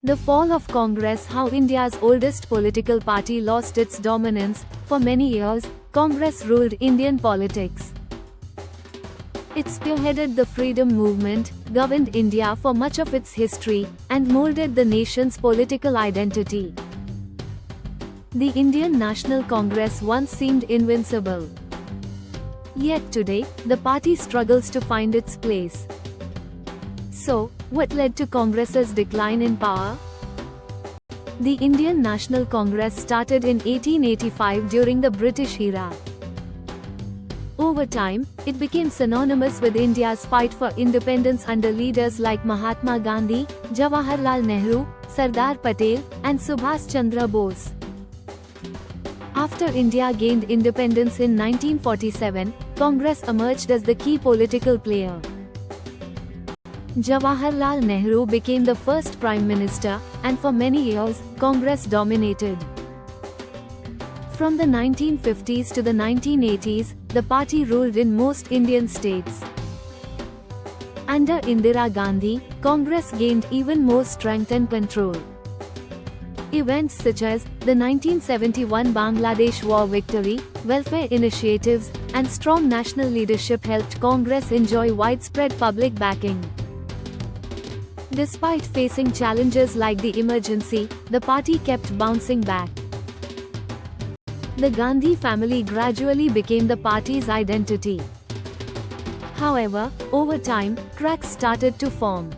The fall of Congress. How India's oldest political party lost its dominance. For many years, Congress ruled Indian politics. It spearheaded the freedom movement, governed India for much of its history, and molded the nation's political identity. The Indian National Congress once seemed invincible. Yet today, the party struggles to find its place. So, what led to Congress's decline in power? The Indian National Congress started in 1885 during the British era. Over time, it became synonymous with India's fight for independence under leaders like Mahatma Gandhi, Jawaharlal Nehru, Sardar Patel, and Subhas Chandra Bose. After India gained independence in 1947, Congress emerged as the key political player. Jawaharlal Nehru became the first Prime Minister, and for many years, Congress dominated. From the 1950s to the 1980s, the party ruled in most Indian states. Under Indira Gandhi, Congress gained even more strength and control. Events such as the 1971 Bangladesh war victory, welfare initiatives, and strong national leadership helped Congress enjoy widespread public backing. Despite facing challenges like the emergency, the party kept bouncing back. The Gandhi family gradually became the party's identity. However, over time, cracks started to form.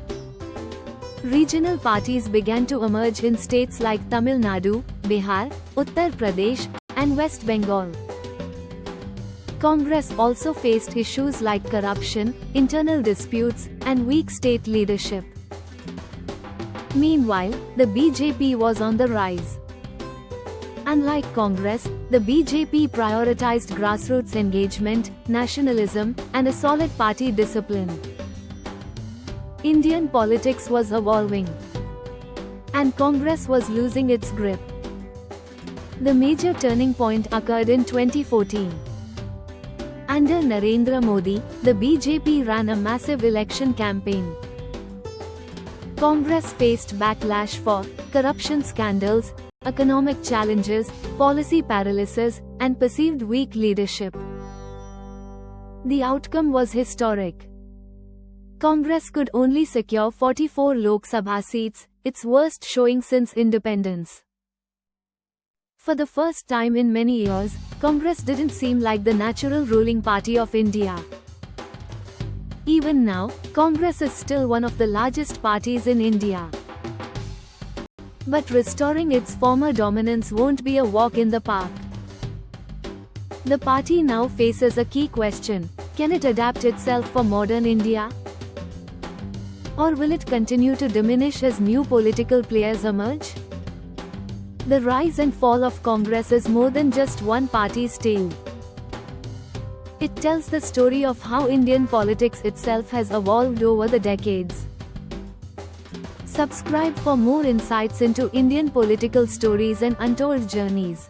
Regional parties began to emerge in states like Tamil Nadu, Bihar, Uttar Pradesh, and West Bengal. Congress also faced issues like corruption, internal disputes, and weak state leadership. Meanwhile, the BJP was on the rise. Unlike Congress, the BJP prioritized grassroots engagement, nationalism, and a solid party discipline. Indian politics was evolving, and Congress was losing its grip. The major turning point occurred in 2014. Under Narendra Modi, the BJP ran a massive election campaign. Congress faced backlash for corruption scandals, economic challenges, policy paralysis, and perceived weak leadership. The outcome was historic. Congress could only secure 44 Lok Sabha seats, its worst showing since independence. For the first time in many years, Congress didn't seem like the natural ruling party of India. Even now, Congress is still one of the largest parties in India. But restoring its former dominance won't be a walk in the park. The party now faces a key question: can it adapt itself for modern India? Or will it continue to diminish as new political players emerge? The rise and fall of Congress is more than just one party's tale. It tells the story of how Indian politics itself has evolved over the decades. Subscribe for more insights into Indian political stories and untold journeys.